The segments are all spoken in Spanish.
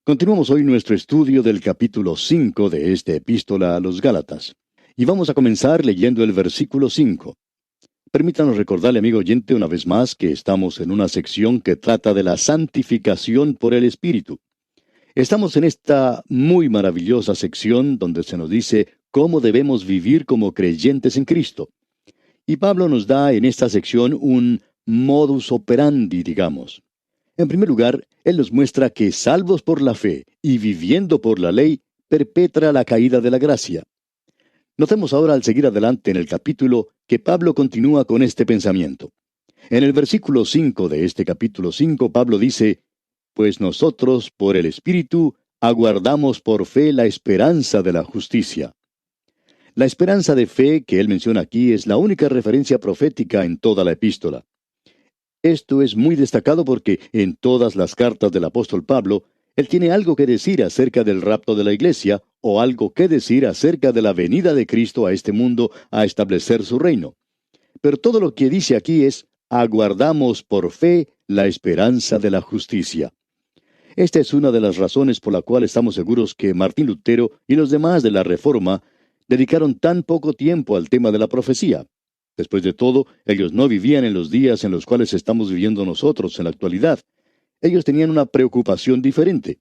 Continuamos hoy nuestro estudio del capítulo 5 de esta epístola a los Gálatas. Y vamos a comenzar leyendo el versículo 5. Permítanos recordarle, amigo oyente, una vez más que estamos en una sección que trata de la santificación por el Espíritu. Estamos en esta muy maravillosa sección donde se nos dice cómo debemos vivir como creyentes en Cristo. Y Pablo nos da en esta sección un modus operandi, digamos. En primer lugar, él nos muestra que salvos por la fe y viviendo por la ley, perpetra la caída de la gracia. Notemos ahora al seguir adelante en el capítulo que Pablo continúa con este pensamiento. En el versículo 5 de este capítulo 5, Pablo dice, «Pues nosotros, por el Espíritu, aguardamos por fe la esperanza de la justicia». La esperanza de fe que él menciona aquí es la única referencia profética en toda la epístola. Esto es muy destacado porque en todas las cartas del apóstol Pablo, él tiene algo que decir acerca del rapto de la iglesia o algo que decir acerca de la venida de Cristo a este mundo a establecer su reino. Pero todo lo que dice aquí es, aguardamos por fe la esperanza de la justicia. Esta es una de las razones por la cual estamos seguros que Martín Lutero y los demás de la Reforma dedicaron tan poco tiempo al tema de la profecía. Después de todo, ellos no vivían en los días en los cuales estamos viviendo nosotros en la actualidad. Ellos tenían una preocupación diferente.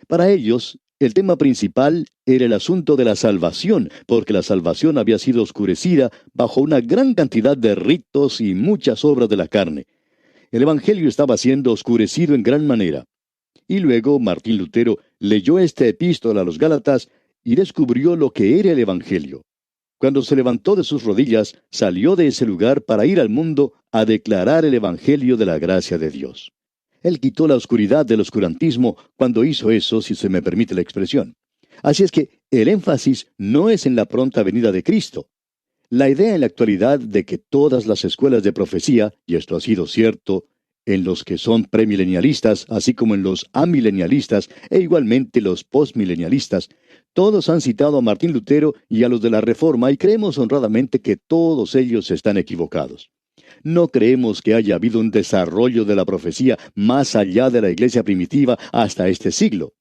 Para ellos, el tema principal era el asunto de la salvación, porque la salvación había sido oscurecida bajo una gran cantidad de ritos y muchas obras de la carne. El Evangelio estaba siendo oscurecido en gran manera. Y luego Martín Lutero leyó esta epístola a los Gálatas y descubrió lo que era el Evangelio. Cuando se levantó de sus rodillas, salió de ese lugar para ir al mundo a declarar el Evangelio de la gracia de Dios. Él quitó la oscuridad del oscurantismo cuando hizo eso, si se me permite la expresión. Así es que el énfasis no es en la pronta venida de Cristo. La idea en la actualidad de que todas las escuelas de profecía, y esto ha sido cierto en los que son premilenialistas, así como en los amilenialistas e igualmente los postmilenialistas, todos han citado a Martín Lutero y a los de la Reforma y creemos honradamente que todos ellos están equivocados. No creemos que haya habido un desarrollo de la profecía más allá de la iglesia primitiva hasta este siglo.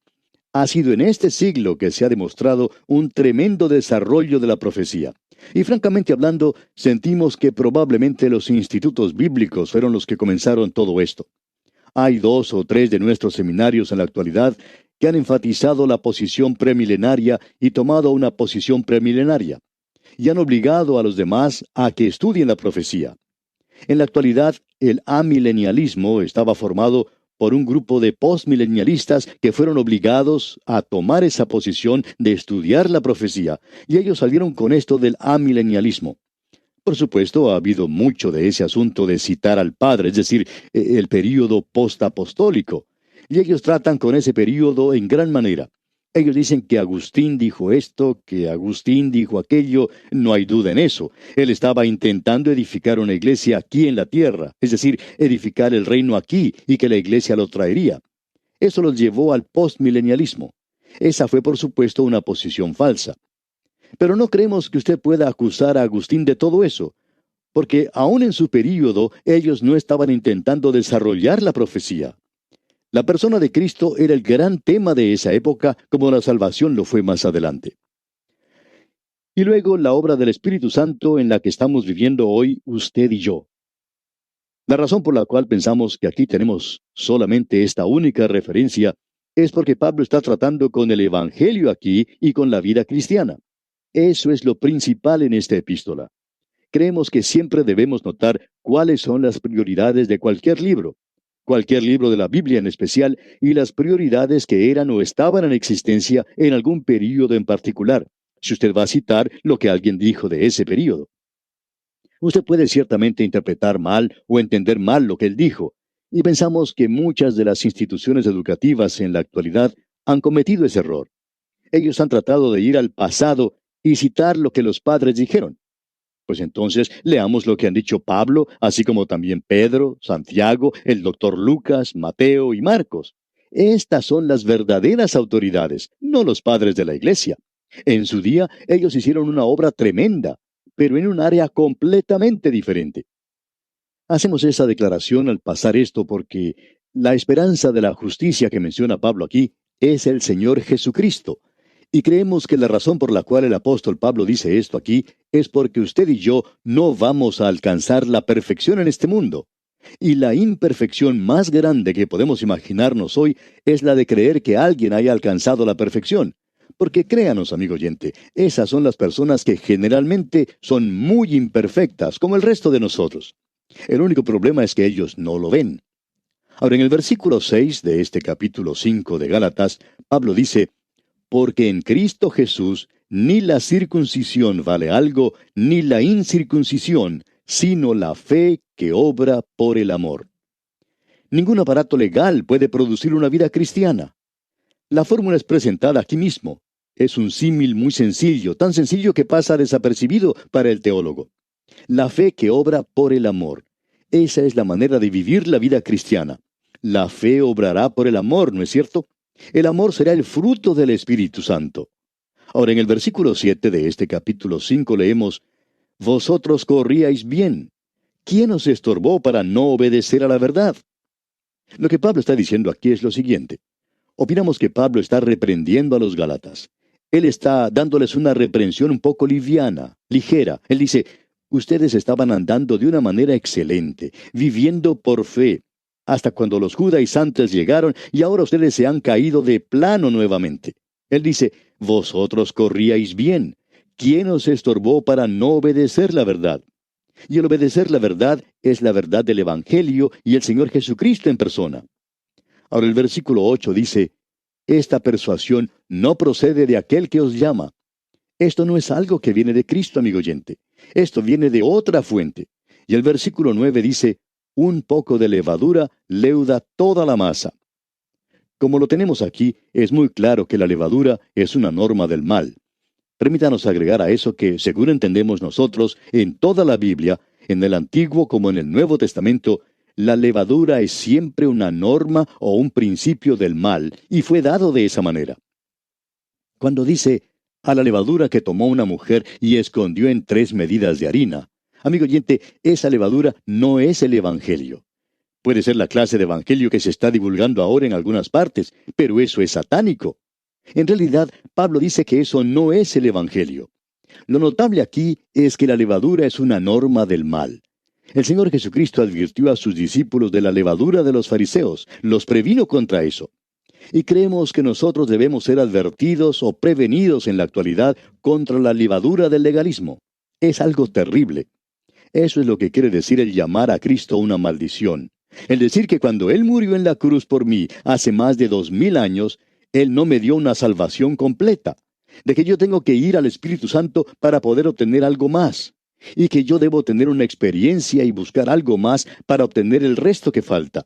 Ha sido en este siglo que se ha demostrado un tremendo desarrollo de la profecía. Y francamente hablando, sentimos que probablemente los institutos bíblicos fueron los que comenzaron todo esto. Hay 2 o 3 de nuestros seminarios en la actualidad que han enfatizado la posición premilenaria y tomado una posición premilenaria, y han obligado a los demás a que estudien la profecía. En la actualidad, el amilenialismo estaba formado por un grupo de postmilenialistas que fueron obligados a tomar esa posición de estudiar la profecía, y ellos salieron con esto del amilenialismo. Por supuesto, ha habido mucho de ese asunto de citar al Padre, es decir, el período postapostólico, y ellos tratan con ese período en gran manera. Ellos dicen que Agustín dijo esto, que Agustín dijo aquello, no hay duda en eso. Él estaba intentando edificar una iglesia aquí en la tierra, es decir, edificar el reino aquí y que la iglesia lo traería. Eso los llevó al postmilenialismo. Esa fue, por supuesto, una posición falsa. Pero no creemos que usted pueda acusar a Agustín de todo eso, porque aún en su período ellos no estaban intentando desarrollar la profecía. La persona de Cristo era el gran tema de esa época, como la salvación lo fue más adelante. Y luego la obra del Espíritu Santo en la que estamos viviendo hoy usted y yo. La razón por la cual pensamos que aquí tenemos solamente esta única referencia es porque Pablo está tratando con el Evangelio aquí y con la vida cristiana. Eso es lo principal en esta epístola. Creemos que siempre debemos notar cuáles son las prioridades de cualquier libro de la Biblia en especial, y las prioridades que eran o estaban en existencia en algún período en particular, si usted va a citar lo que alguien dijo de ese período. Usted puede ciertamente interpretar mal o entender mal lo que él dijo, y pensamos que muchas de las instituciones educativas en la actualidad han cometido ese error. Ellos han tratado de ir al pasado y citar lo que los padres dijeron. Pues entonces leamos lo que han dicho Pablo, así como también Pedro, Santiago, el doctor Lucas, Mateo y Marcos. Estas son las verdaderas autoridades, no los padres de la iglesia. En su día ellos hicieron una obra tremenda, pero en un área completamente diferente. Hacemos esa declaración al pasar esto porque la esperanza de la justicia que menciona Pablo aquí es el Señor Jesucristo. Y creemos que la razón por la cual el apóstol Pablo dice esto aquí es porque usted y yo no vamos a alcanzar la perfección en este mundo. Y la imperfección más grande que podemos imaginarnos hoy es la de creer que alguien haya alcanzado la perfección. Porque créanos, amigo oyente, esas son las personas que generalmente son muy imperfectas, como el resto de nosotros. El único problema es que ellos no lo ven. Ahora, en el versículo 6 de este capítulo 5 de Gálatas, Pablo dice, porque en Cristo Jesús ni la circuncisión vale algo, ni la incircuncisión, sino la fe que obra por el amor. Ningún aparato legal puede producir una vida cristiana. La fórmula es presentada aquí mismo. Es un símil muy sencillo, tan sencillo que pasa desapercibido para el teólogo. La fe que obra por el amor. Esa es la manera de vivir la vida cristiana. La fe obrará por el amor, ¿no es cierto? El amor será el fruto del Espíritu Santo. Ahora, en el versículo 7 de este capítulo 5 leemos, vosotros corríais bien. ¿Quién os estorbó para no obedecer a la verdad? Lo que Pablo está diciendo aquí es lo siguiente. Opinamos que Pablo está reprendiendo a los Gálatas. Él está dándoles una reprensión un poco liviana, ligera. Él dice, ustedes estaban andando de una manera excelente, viviendo por fe, hasta cuando los judaizantes llegaron y ahora ustedes se han caído de plano nuevamente. Él dice, vosotros corríais bien. ¿Quién os estorbó para no obedecer la verdad? Y el obedecer la verdad es la verdad del Evangelio y el Señor Jesucristo en persona. Ahora el versículo 8 dice, esta persuasión no procede de aquel que os llama. Esto no es algo que viene de Cristo, amigo oyente. Esto viene de otra fuente. Y el versículo 9 dice, un poco de levadura leuda toda la masa. Como lo tenemos aquí, es muy claro que la levadura es una norma del mal. Permítanos agregar a eso que, según entendemos nosotros, en toda la Biblia, en el Antiguo como en el Nuevo Testamento, la levadura es siempre una norma o un principio del mal, y fue dado de esa manera. Cuando dice, a la levadura que tomó una mujer y escondió en 3 medidas de harina, amigo oyente, esa levadura no es el Evangelio. Puede ser la clase de Evangelio que se está divulgando ahora en algunas partes, pero eso es satánico. En realidad, Pablo dice que eso no es el Evangelio. Lo notable aquí es que la levadura es una norma del mal. El Señor Jesucristo advirtió a sus discípulos de la levadura de los fariseos, los previno contra eso. Y creemos que nosotros debemos ser advertidos o prevenidos en la actualidad contra la levadura del legalismo. Es algo terrible. Eso es lo que quiere decir el llamar a Cristo una maldición. El decir que cuando Él murió en la cruz por mí hace más de 2000 años, Él no me dio una salvación completa. De que yo tengo que ir al Espíritu Santo para poder obtener algo más. Y que yo debo tener una experiencia y buscar algo más para obtener el resto que falta.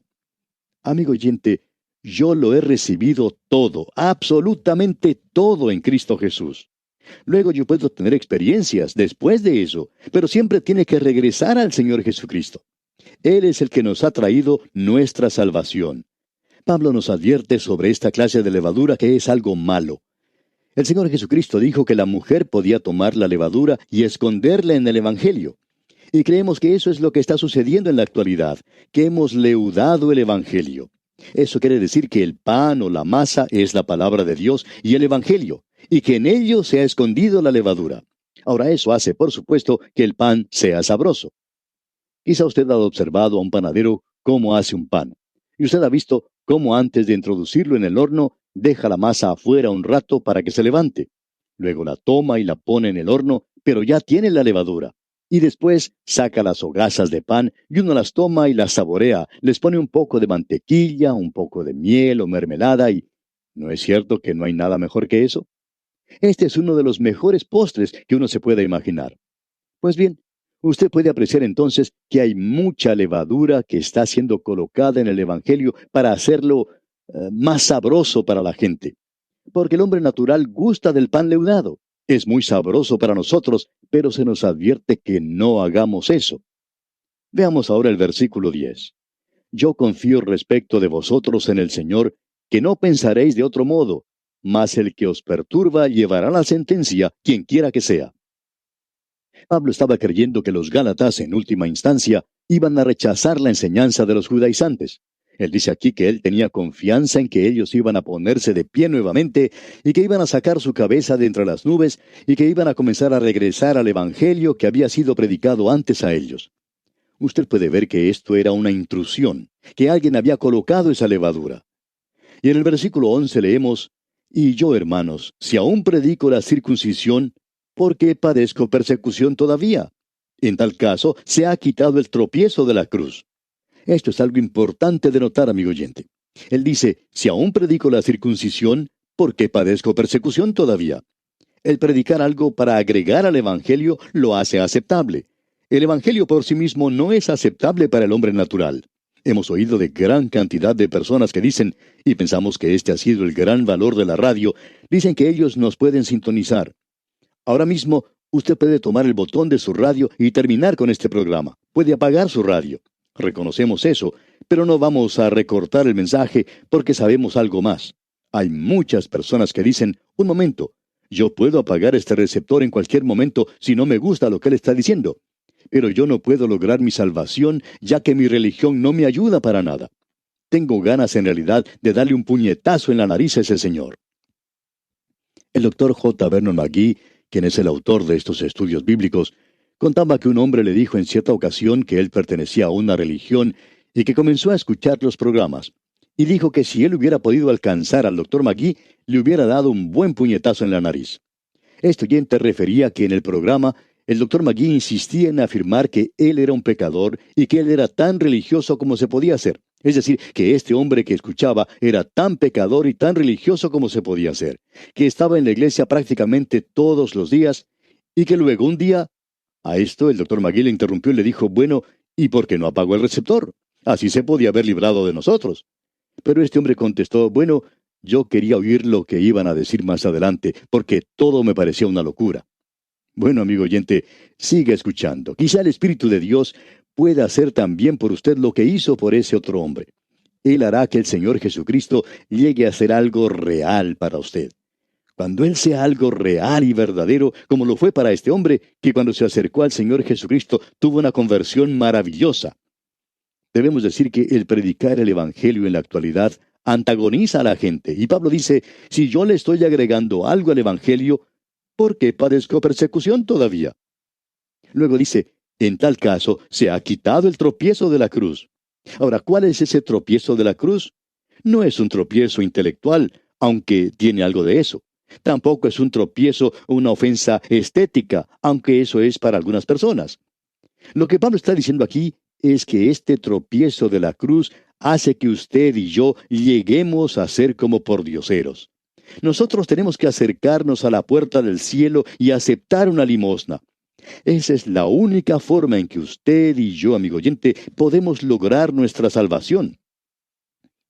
Amigo oyente, yo lo he recibido todo, absolutamente todo en Cristo Jesús. Luego yo puedo tener experiencias después de eso, pero siempre tiene que regresar al Señor Jesucristo. Él es el que nos ha traído nuestra salvación. Pablo nos advierte sobre esta clase de levadura que es algo malo. El Señor Jesucristo dijo que la mujer podía tomar la levadura y esconderla en el Evangelio. Y creemos que eso es lo que está sucediendo en la actualidad, que hemos leudado el Evangelio. Eso quiere decir que el pan o la masa es la palabra de Dios y el Evangelio, y que en ello se ha escondido la levadura. Ahora eso hace, por supuesto, que el pan sea sabroso. Quizá usted ha observado a un panadero cómo hace un pan. Y usted ha visto cómo antes de introducirlo en el horno, deja la masa afuera un rato para que se levante. Luego la toma y la pone en el horno, pero ya tiene la levadura. Y después saca las hogazas de pan y uno las toma y las saborea. Les pone un poco de mantequilla, un poco de miel o mermelada y... ¿No es cierto que no hay nada mejor que eso? Este es uno de los mejores postres que uno se pueda imaginar. Pues bien, usted puede apreciar entonces que hay mucha levadura que está siendo colocada en el Evangelio para hacerlo más sabroso para la gente. Porque el hombre natural gusta del pan leudado. Es muy sabroso para nosotros, pero se nos advierte que no hagamos eso. Veamos ahora el versículo 10. Yo confío respecto de vosotros en el Señor, que no pensaréis de otro modo, mas el que os perturba llevará la sentencia, quien quiera que sea. Pablo estaba creyendo que los Gálatas, en última instancia, iban a rechazar la enseñanza de los judaizantes. Él dice aquí que él tenía confianza en que ellos iban a ponerse de pie nuevamente y que iban a sacar su cabeza de entre las nubes y que iban a comenzar a regresar al Evangelio que había sido predicado antes a ellos. Usted puede ver que esto era una intrusión, que alguien había colocado esa levadura. Y en el versículo 11 leemos, «Y yo, hermanos, si aún predico la circuncisión, ¿por qué padezco persecución todavía? En tal caso, se ha quitado el tropiezo de la cruz». Esto es algo importante de notar, amigo oyente. Él dice, si aún predico la circuncisión, ¿por qué padezco persecución todavía? El predicar algo para agregar al Evangelio lo hace aceptable. El Evangelio por sí mismo no es aceptable para el hombre natural. Hemos oído de gran cantidad de personas que dicen, y pensamos que este ha sido el gran valor de la radio, dicen que ellos nos pueden sintonizar. Ahora mismo, usted puede tomar el botón de su radio y terminar con este programa. Puede apagar su radio. Reconocemos eso, pero no vamos a recortar el mensaje porque sabemos algo más. Hay muchas personas que dicen, un momento, yo puedo apagar este receptor en cualquier momento si no me gusta lo que él está diciendo. Pero yo no puedo lograr mi salvación ya que mi religión no me ayuda para nada. Tengo ganas en realidad de darle un puñetazo en la nariz a ese señor. El doctor J. Vernon McGee, quien es el autor de estos estudios bíblicos, contaba que un hombre le dijo en cierta ocasión que él pertenecía a una religión y que comenzó a escuchar los programas. Y dijo que si él hubiera podido alcanzar al doctor McGee, le hubiera dado un buen puñetazo en la nariz. Este oyente refería que en el programa el doctor McGee insistía en afirmar que él era un pecador y que él era tan religioso como se podía ser. Es decir, que este hombre que escuchaba era tan pecador y tan religioso como se podía ser, que estaba en la iglesia prácticamente todos los días y que luego un día, a esto el doctor McGee le interrumpió y le dijo, bueno, ¿y por qué no apagó el receptor? Así se podía haber librado de nosotros. Pero este hombre contestó, bueno, yo quería oír lo que iban a decir más adelante, porque todo me parecía una locura. Bueno, amigo oyente, siga escuchando. Quizá el Espíritu de Dios pueda hacer también por usted lo que hizo por ese otro hombre. Él hará que el Señor Jesucristo llegue a ser algo real para usted. Cuando Él sea algo real y verdadero, como lo fue para este hombre, que cuando se acercó al Señor Jesucristo tuvo una conversión maravillosa. Debemos decir que el predicar el Evangelio en la actualidad antagoniza a la gente. Y Pablo dice, si yo le estoy agregando algo al Evangelio, ¿por qué padezco persecución todavía? Luego dice, en tal caso se ha quitado el tropiezo de la cruz. Ahora, ¿cuál es ese tropiezo de la cruz? No es un tropiezo intelectual, aunque tiene algo de eso. Tampoco es un tropiezo o una ofensa estética, aunque eso es para algunas personas. Lo que Pablo está diciendo aquí es que este tropiezo de la cruz hace que usted y yo lleguemos a ser como pordioseros. Nosotros tenemos que acercarnos a la puerta del cielo y aceptar una limosna. Esa es la única forma en que usted y yo, amigo oyente, podemos lograr nuestra salvación.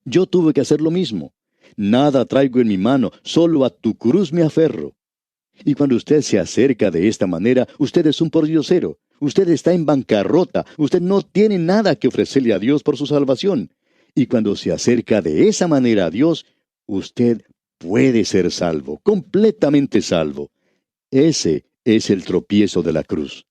Yo tuve que hacer lo mismo. Nada traigo en mi mano, solo a tu cruz me aferro. Y cuando usted se acerca de esta manera, usted es un pordiosero. Usted está en bancarrota. Usted no tiene nada que ofrecerle a Dios por su salvación. Y cuando se acerca de esa manera a Dios, usted puede ser salvo, completamente salvo. Ese es el tropiezo de la cruz.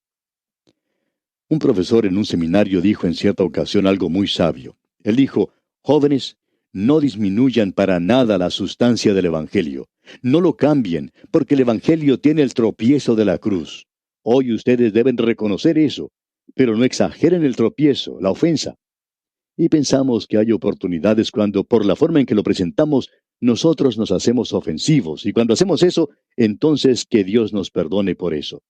Un profesor en un seminario dijo en cierta ocasión algo muy sabio. Él dijo, jóvenes, no disminuyan para nada la sustancia del Evangelio. No lo cambien, porque el Evangelio tiene el tropiezo de la cruz. Hoy ustedes deben reconocer eso, pero no exageren el tropiezo, la ofensa. Y pensamos que hay oportunidades cuando, por la forma en que lo presentamos, nosotros nos hacemos ofensivos. Y cuando hacemos eso, entonces que Dios nos perdone por eso.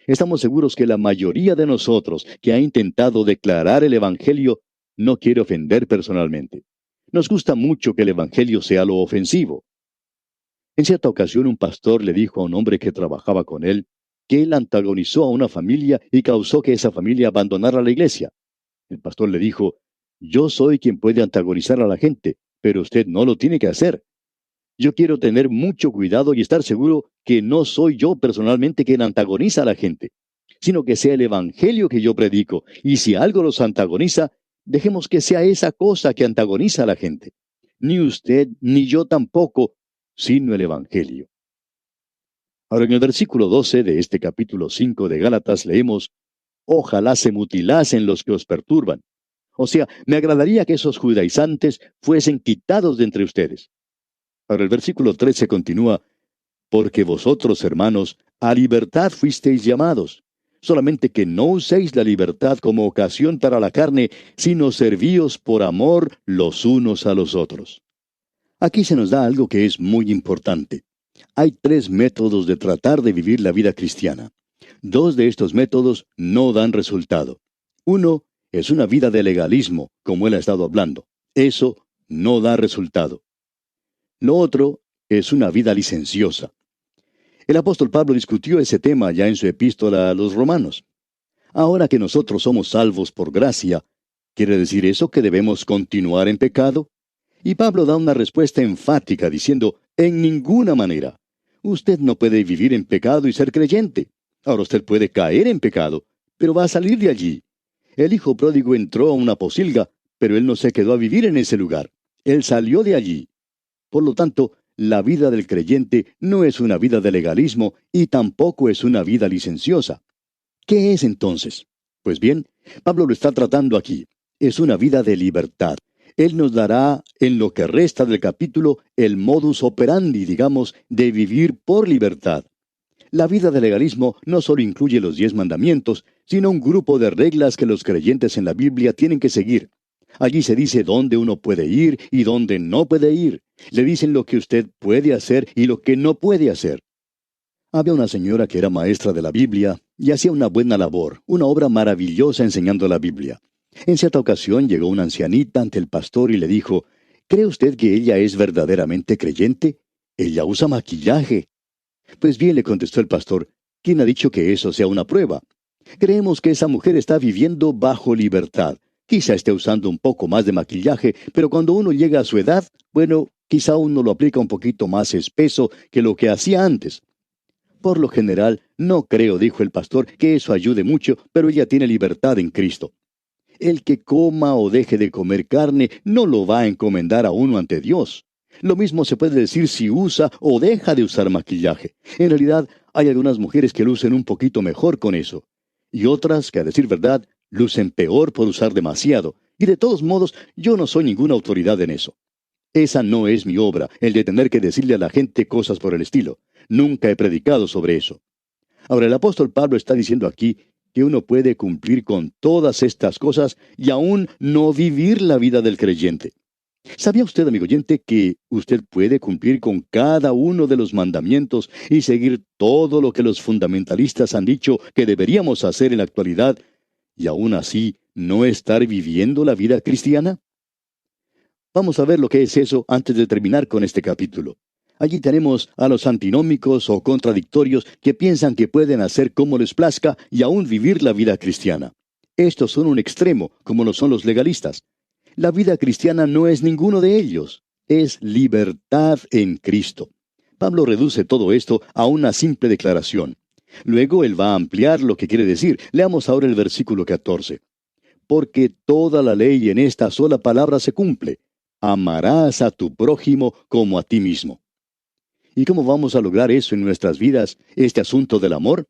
Estamos seguros que la mayoría de nosotros que ha intentado declarar el Evangelio no quiere ofender personalmente. Nos gusta mucho que el Evangelio sea lo ofensivo. En cierta ocasión un pastor le dijo a un hombre que trabajaba con él que él antagonizó a una familia y causó que esa familia abandonara la iglesia. El pastor le dijo, yo soy quien puede antagonizar a la gente, pero usted no lo tiene que hacer. Yo quiero tener mucho cuidado y estar seguro que no soy yo personalmente quien antagoniza a la gente, sino que sea el Evangelio que yo predico, y si algo los antagoniza, dejemos que sea esa cosa que antagoniza a la gente. Ni usted ni yo tampoco, sino el Evangelio. Ahora en el versículo 12 de este capítulo 5 de Gálatas leemos, ojalá se mutilasen los que os perturban. O sea, me agradaría que esos judaizantes fuesen quitados de entre ustedes. Ahora el versículo 13 continúa, porque vosotros, hermanos, a libertad fuisteis llamados, solamente que no uséis la libertad como ocasión para la carne, sino servíos por amor los unos a los otros. Aquí se nos da algo que es muy importante. Hay tres métodos de tratar de vivir la vida cristiana. Dos de estos métodos no dan resultado. Uno es una vida de legalismo, como él ha estado hablando. Eso no da resultado. Lo otro es una vida licenciosa. El apóstol Pablo discutió ese tema ya en su epístola a los Romanos. Ahora que nosotros somos salvos por gracia, ¿quiere decir eso que debemos continuar en pecado? Y Pablo da una respuesta enfática diciendo, en ninguna manera. Usted no puede vivir en pecado y ser creyente. Ahora usted puede caer en pecado, pero va a salir de allí. El hijo pródigo entró a una pocilga, pero él no se quedó a vivir en ese lugar. Él salió de allí. Por lo tanto, la vida del creyente no es una vida de legalismo y tampoco es una vida licenciosa. ¿Qué es entonces? Pues bien, Pablo lo está tratando aquí. Es una vida de libertad. Él nos dará, en lo que resta del capítulo, el modus operandi, digamos, de vivir por libertad. La vida de legalismo no solo incluye los 10 mandamientos, sino un grupo de reglas que los creyentes en la Biblia tienen que seguir. Allí se dice dónde uno puede ir y dónde no puede ir. Le dicen lo que usted puede hacer y lo que no puede hacer. Había una señora que era maestra de la Biblia y hacía una buena labor, una obra maravillosa enseñando la Biblia. En cierta ocasión llegó una ancianita ante el pastor y le dijo, ¿cree usted que ella es verdaderamente creyente? Ella usa maquillaje. Pues bien, le contestó el pastor, ¿quién ha dicho que eso sea una prueba? Creemos que esa mujer está viviendo bajo libertad. Quizá esté usando un poco más de maquillaje, pero cuando uno llega a su edad, bueno, quizá uno lo aplica un poquito más espeso que lo que hacía antes. Por lo general, no creo, dijo el pastor, que eso ayude mucho, pero ella tiene libertad en Cristo. El que coma o deje de comer carne no lo va a encomendar a uno ante Dios. Lo mismo se puede decir si usa o deja de usar maquillaje. En realidad, hay algunas mujeres que lucen un poquito mejor con eso. Y otras que, a decir verdad, lucen peor por usar demasiado. Y de todos modos, yo no soy ninguna autoridad en eso. Esa no es mi obra, el de tener que decirle a la gente cosas por el estilo. Nunca he predicado sobre eso. Ahora, el apóstol Pablo está diciendo aquí que uno puede cumplir con todas estas cosas y aún no vivir la vida del creyente. ¿Sabía usted, amigo oyente, que usted puede cumplir con cada uno de los mandamientos y seguir todo lo que los fundamentalistas han dicho que deberíamos hacer en la actualidad y aún así no estar viviendo la vida cristiana? Vamos a ver lo que es eso antes de terminar con este capítulo. Allí tenemos a los antinómicos o contradictorios que piensan que pueden hacer como les plazca y aún vivir la vida cristiana. Estos son un extremo, como lo son los legalistas. La vida cristiana no es ninguno de ellos. Es libertad en Cristo. Pablo reduce todo esto a una simple declaración. Luego él va a ampliar lo que quiere decir. Leamos ahora el versículo 14. Porque toda la ley en esta sola palabra se cumple. Amarás a tu prójimo como a ti mismo. ¿Y cómo vamos a lograr eso en nuestras vidas, este asunto del amor?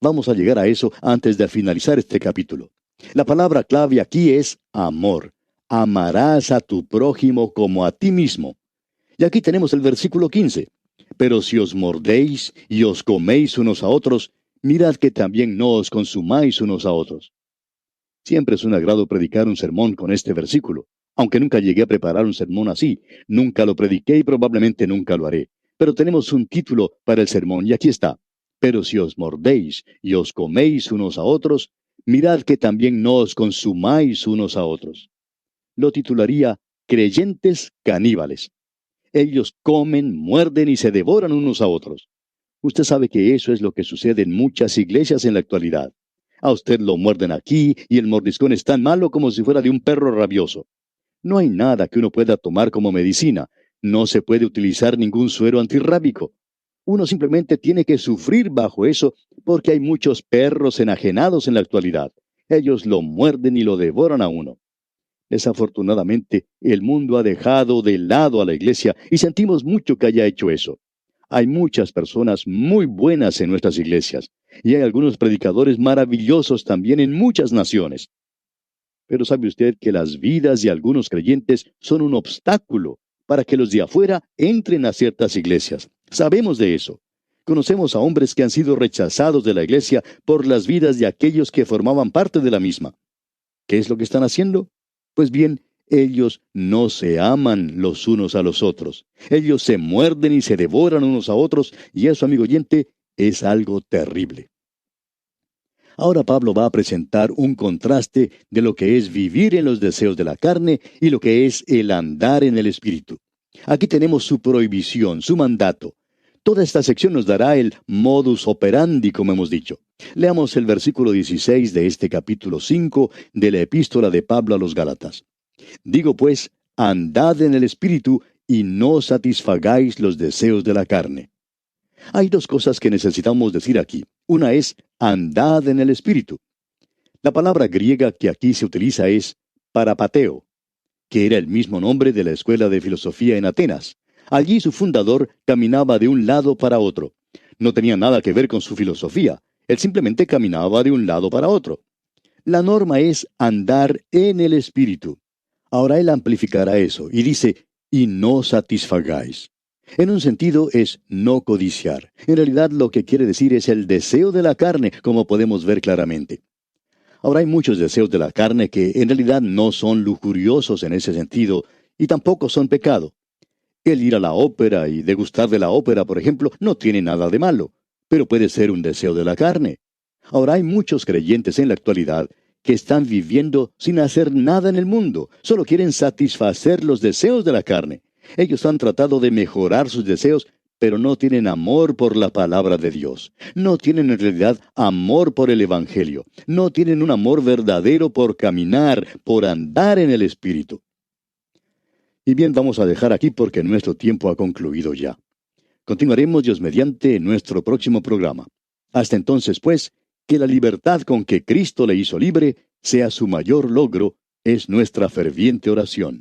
Vamos a llegar a eso antes de finalizar este capítulo. La palabra clave aquí es amor. Amarás a tu prójimo como a ti mismo. Y aquí tenemos el versículo 15. Pero si os mordéis y os coméis unos a otros, mirad que también no os consumáis unos a otros. Siempre es un agrado predicar un sermón con este versículo, aunque nunca llegué a preparar un sermón así. Nunca lo prediqué y probablemente nunca lo haré. Pero tenemos un título para el sermón y aquí está. Pero si os mordéis y os coméis unos a otros, mirad que también no os consumáis unos a otros. Lo titularía Creyentes caníbales. Ellos comen, muerden y se devoran unos a otros. Usted sabe que eso es lo que sucede en muchas iglesias en la actualidad. A usted lo muerden aquí y el mordiscón es tan malo como si fuera de un perro rabioso. No hay nada que uno pueda tomar como medicina. No se puede utilizar ningún suero antirrábico. Uno simplemente tiene que sufrir bajo eso porque hay muchos perros enajenados en la actualidad. Ellos lo muerden y lo devoran a uno. Desafortunadamente, el mundo ha dejado de lado a la iglesia y sentimos mucho que haya hecho eso. Hay muchas personas muy buenas en nuestras iglesias y hay algunos predicadores maravillosos también en muchas naciones. Pero sabe usted que las vidas de algunos creyentes son un obstáculo para que los de afuera entren a ciertas iglesias. Sabemos de eso. Conocemos a hombres que han sido rechazados de la iglesia por las vidas de aquellos que formaban parte de la misma. ¿Qué es lo que están haciendo? Pues bien, ellos no se aman los unos a los otros. Ellos se muerden y se devoran unos a otros, y eso, amigo oyente, es algo terrible. Ahora Pablo va a presentar un contraste de lo que es vivir en los deseos de la carne y lo que es el andar en el Espíritu. Aquí tenemos su prohibición, su mandato. Toda esta sección nos dará el modus operandi, como hemos dicho. Leamos el versículo 16 de este capítulo 5 de la epístola de Pablo a los Gálatas. Digo pues, andad en el Espíritu y no satisfagáis los deseos de la carne. Hay dos cosas que necesitamos decir aquí. Una es, andad en el Espíritu. La palabra griega que aquí se utiliza es parapateo, que era el mismo nombre de la escuela de filosofía en Atenas. Allí su fundador caminaba de un lado para otro. No tenía nada que ver con su filosofía. Él simplemente caminaba de un lado para otro. La norma es andar en el Espíritu. Ahora él amplificará eso y dice, y no satisfagáis. En un sentido es no codiciar. En realidad lo que quiere decir es el deseo de la carne, como podemos ver claramente. Ahora hay muchos deseos de la carne que en realidad no son lujuriosos en ese sentido y tampoco son pecado. El ir a la ópera y degustar de la ópera, por ejemplo, no tiene nada de malo, pero puede ser un deseo de la carne. Ahora hay muchos creyentes en la actualidad que están viviendo sin hacer nada en el mundo, solo quieren satisfacer los deseos de la carne. Ellos han tratado de mejorar sus deseos, pero no tienen amor por la palabra de Dios. No tienen en realidad amor por el Evangelio. No tienen un amor verdadero por caminar, por andar en el Espíritu. Y bien, vamos a dejar aquí porque nuestro tiempo ha concluido ya. Continuaremos Dios mediante en nuestro próximo programa. Hasta entonces, pues, que la libertad con que Cristo le hizo libre sea su mayor logro, es nuestra ferviente oración.